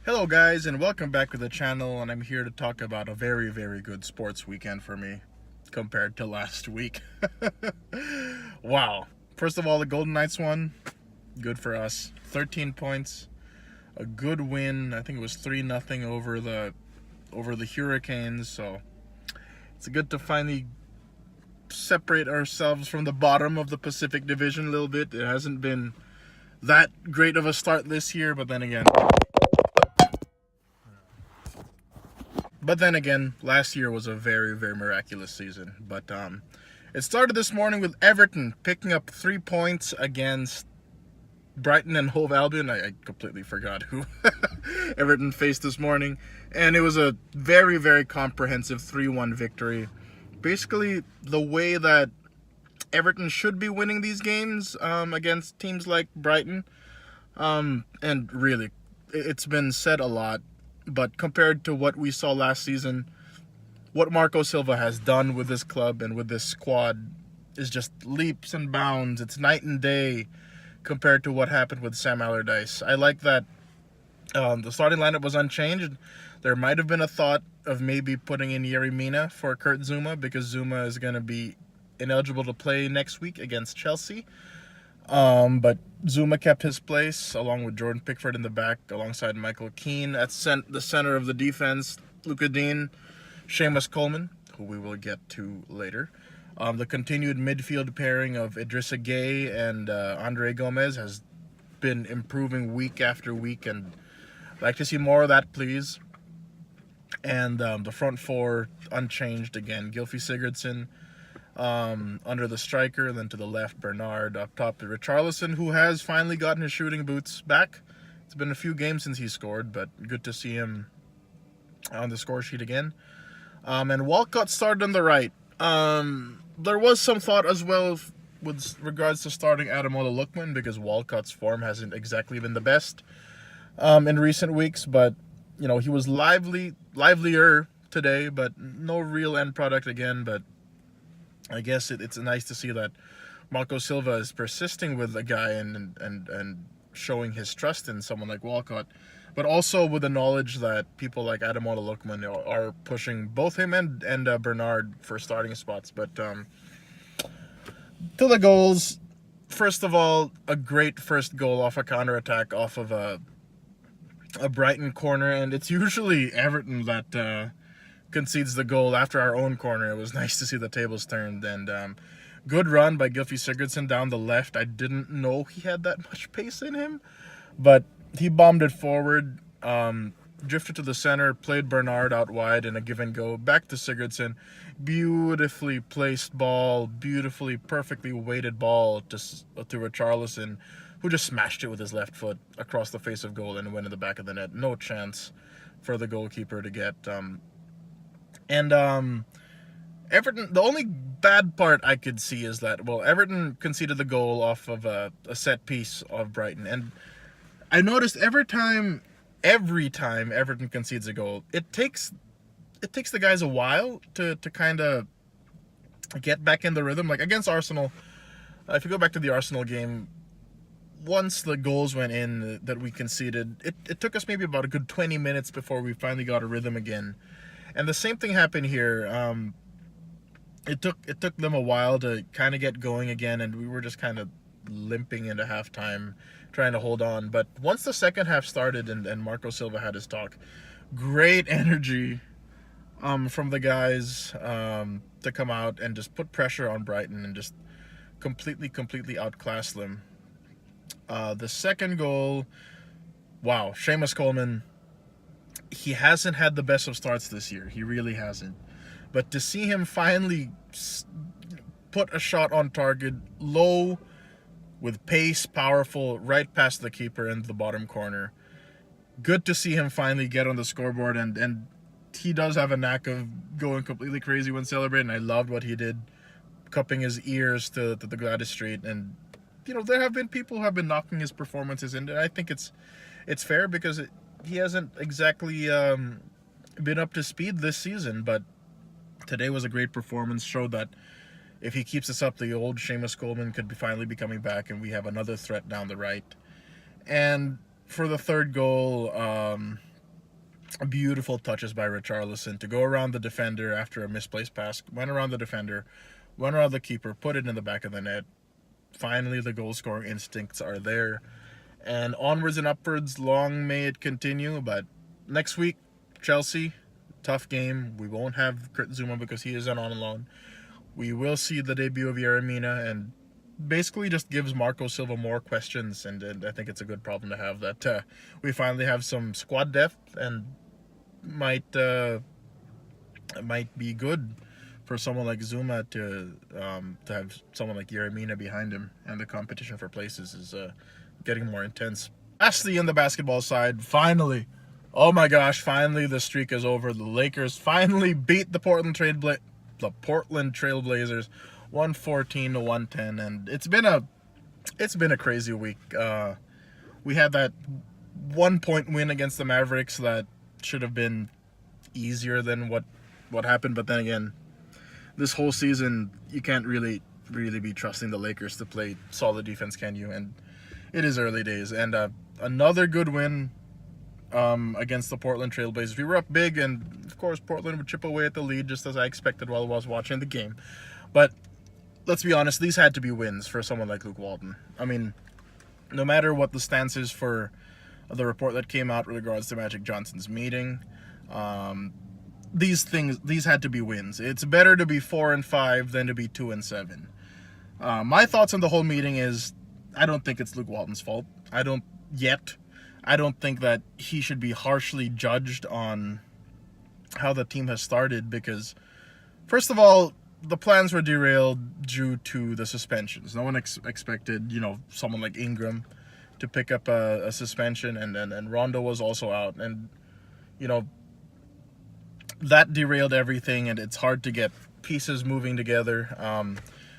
Hello guys and welcome back to the channel, and I'm here to talk about a very good sports weekend for me compared to last week. Wow. First of all, the Golden Knights won. Good for us. 13 points. A good win. I think it was 3-0 over the Hurricanes, so it's good to finally separate ourselves from the bottom of the Pacific Division a little bit. It hasn't been that great of a start this year, but then again, last year was a very miraculous season. But it started this morning with Everton picking up 3 points against Brighton and Hove Albion. I completely forgot who Everton faced this morning. And it was a very comprehensive 3-1 victory. Basically, the way that Everton should be winning these games against teams like Brighton. And really, it's been said a lot, but compared to what we saw last season, what Marco Silva has done with this club and with this squad is just leaps and bounds. It's night and day compared to what happened with Sam Allardyce. I like that the starting lineup was unchanged. There might have been a thought of maybe putting in Yerry Mina for Kurt Zouma, because Zuma is going to be ineligible to play next week against Chelsea. But Zuma kept his place along with Jordan Pickford in the back, alongside Michael Keane at the center of the defense. Luka Dean, Seamus Coleman, who we will get to later. The continued midfield pairing of Idrissa Gueye and Andre Gomez has been improving week after week, and I'd like to see more of that, please. And the front four unchanged again. Gylfi Sigurdsson under the striker, then to the left Bernard, up top to Richarlison, who has finally gotten his shooting boots back. It's been a few games since he scored, but good to see him on the score sheet again. And Walcott started on the right. There was some thought as well with regards to starting Ademola Lookman, because Walcott's form hasn't exactly been the best in recent weeks, but you know, he was livelier today, but no real end product again. But I guess it's nice to see that Marco Silva is persisting with a guy and showing his trust in someone like Walcott, but also with the knowledge that people like Ademola Lookman are pushing both him and Bernard for starting spots. But to the goals, first of all, a great first goal off a counterattack off of a Brighton corner, and it's usually Everton that concedes the goal after our own corner. It was nice to see the tables turned, and good run by Gylfi Sigurdsson down the left. I didn't know he had that much pace in him, but he bombed it forward, drifted to the center, played Bernard out wide in a give and go, back to Sigurdsson. Beautifully placed ball, perfectly weighted ball to Richarlison, who just smashed it with his left foot across the face of goal and went in the back of the net. No chance for the goalkeeper to get. Everton, the only bad part I could see is that, well, Everton conceded the goal off of a set piece of Brighton, and I noticed every time Everton concedes a goal, it takes the guys a while to kind of get back in the rhythm. Like against Arsenal, if you go back to the Arsenal game, once the goals went in that we conceded, it took us maybe about a good 20 minutes before we finally got a rhythm again. And the same thing happened here. It took them a while to kind of get going again, and we were just kind of limping into halftime, trying to hold on. But once the second half started and Marco Silva had his talk, great energy from the guys to come out and just put pressure on Brighton and just completely outclass them. The second goal, wow, Seamus Coleman, he hasn't had the best of starts this year. He really hasn't. But to see him finally put a shot on target, low, with pace, powerful, right past the keeper in the bottom corner. Good to see him finally get on the scoreboard, and he does have a knack of going completely crazy when celebrating. I loved what he did, cupping his ears to the Gladys Street. And you know, there have been people who have been knocking his performances, and I think it's fair, because he hasn't exactly been up to speed this season, but today was a great performance. Showed that if he keeps this up, the old Seamus Coleman could finally be coming back, and we have another threat down the right. And for the third goal, Beautiful touches by Richarlison to go around the defender after a misplaced pass. Went around the defender, went around the keeper, put it in the back of the net. Finally, the goal-scoring instincts are there. And onwards and upwards, long may it continue. But next week, Chelsea, tough game. We won't have Kurt Zouma because he isn't on loan. We will see the debut of Yeremina, and basically just gives Marco Silva more questions. And I think it's a good problem to have, that we finally have some squad depth, and might be good for someone like Zuma to have someone like Yeremina behind him, and the competition for places is getting more intense. Lastly, in the basketball side, finally, oh my gosh, finally the streak is over. The Lakers finally beat the Portland Trailblazers 114-110, and it's been a crazy week. We had that 1-point win against the Mavericks that should have been easier than what happened, but then again, this whole season you can't really be trusting the Lakers to play solid defense, can you? And it is early days. And another good win against the Portland Trailblazers. We were up big, and of course Portland would chip away at the lead, just as I expected while I was watching the game. But let's be honest, these had to be wins for someone like Luke Walton. I mean, no matter what the stance is for the report that came out with regards to Magic Johnson's meeting, these had to be wins. It's better to be 4-5 than to be 2-7. My thoughts on the whole meeting is, I don't think it's Luke Walton's fault. I don't think that he should be harshly judged on how the team has started, because first of all, the plans were derailed due to the suspensions. No one expected, someone like Ingram to pick up a suspension, and Rondo was also out, and that derailed everything, and it's hard to get pieces moving together.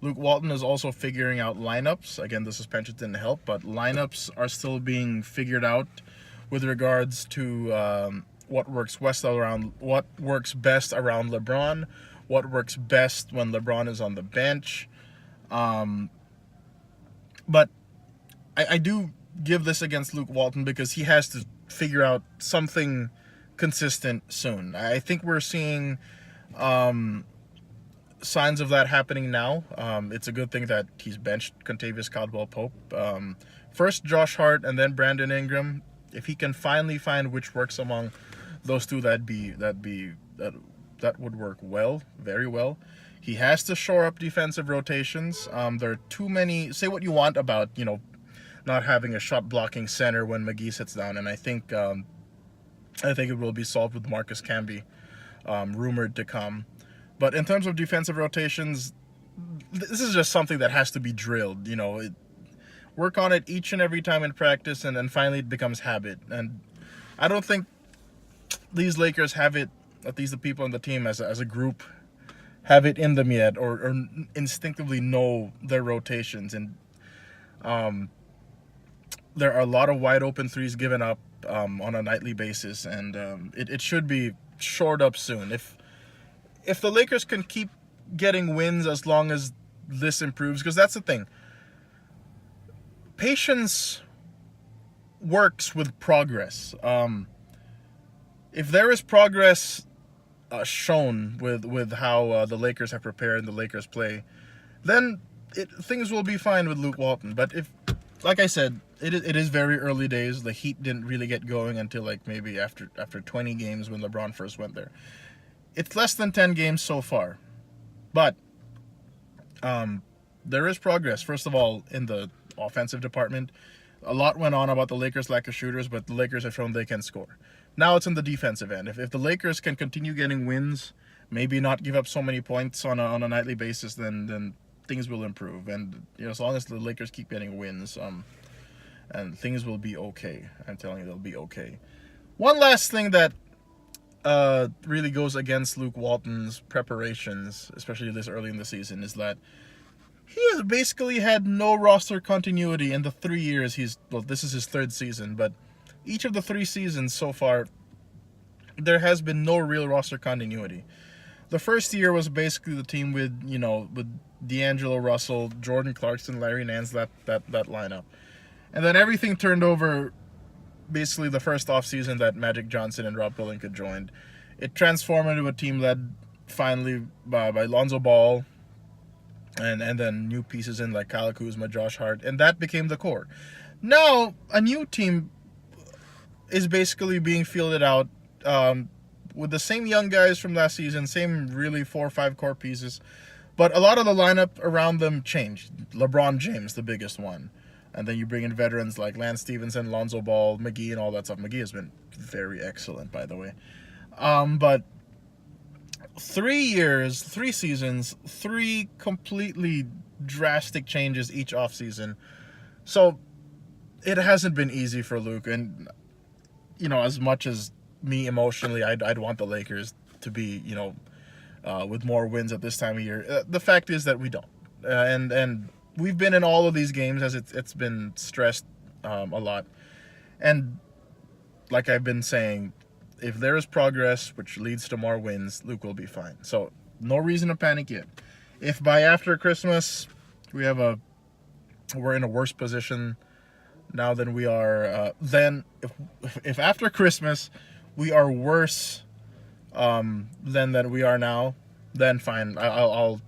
Luke Walton is also figuring out lineups. Again, the suspension didn't help, but lineups are still being figured out with regards to what works best around LeBron, what works best when LeBron is on the bench. But I do give this against Luke Walton because he has to figure out something consistent soon. I think we're seeing signs of that happening now. It's a good thing that he's benched Contavious Caldwell-Pope. First Josh Hart and then Brandon Ingram. If he can finally find which works among those two, that would work well, very well. He has to shore up defensive rotations. There are too many. Say what you want about not having a shot blocking center when McGee sits down, and I think it will be solved with Marcus Camby, rumored to come. But in terms of defensive rotations, this is just something that has to be drilled. Work on it each and every time in practice, and then finally it becomes habit. And I don't think these Lakers have it, at least the people on the team as a group, have it in them yet, or instinctively know their rotations. And there are a lot of wide open threes given up on a nightly basis, and it should be shored up soon. If the Lakers can keep getting wins as long as this improves, because that's the thing. Patience works with progress. If there is progress shown with how the Lakers have prepared and the Lakers play, then things will be fine with Luke Walton. But like I said, it is very early days. The Heat didn't really get going until maybe after 20 games when LeBron first went there. It's less than 10 games so far, but there is progress. First of all, in the offensive department, a lot went on about the Lakers' lack of shooters, but the Lakers have shown they can score. Now it's in the defensive end. If the Lakers can continue getting wins, maybe not give up so many points on a nightly basis, then things will improve. And as long as the Lakers keep getting wins, and things will be okay. I'm telling you, they'll be okay. One last thing that really goes against Luke Walton's preparations, especially this early in the season, is that he has basically had no roster continuity in the 3 years this is his third season, but each of the 3 seasons so far, there has been no real roster continuity. The first year was basically the team with D'Angelo Russell, Jordan Clarkson, Larry Nance, that lineup. And then everything turned over basically the first offseason that Magic Johnson and Rob Pelinka joined. It transformed into a team led finally by Lonzo Ball, and then new pieces in like Kyle Kuzma, Josh Hart, and that became the core. Now, a new team is basically being fielded out with the same young guys from last season, same really 4 or 5 core pieces, but a lot of the lineup around them changed. LeBron James, the biggest one. And then you bring in veterans like Lance Stevenson, Lonzo Ball, McGee, and all that stuff. McGee has been very excellent, by the way. But 3 years, 3 seasons, 3 completely drastic changes each offseason. So it hasn't been easy for Luke. And, you know, as much as me emotionally, I'd want the Lakers to be, you know, with more wins at this time of year. The fact is that we don't. And we've been in all of these games as it's been stressed a lot. And like I've been saying, if there is progress, which leads to more wins, Luke will be fine. So no reason to panic yet. If by after Christmas we're in a worse position now than we are, then if after Christmas we are worse than that we are now, then fine. I'll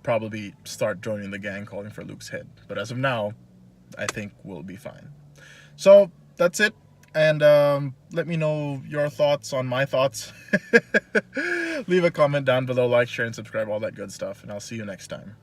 probably start joining the gang calling for Luke's head. But as of now, I think we'll be fine. So that's it. And let me know your thoughts on my thoughts. Leave a comment down below, like, share, and subscribe, all that good stuff. And I'll see you next time.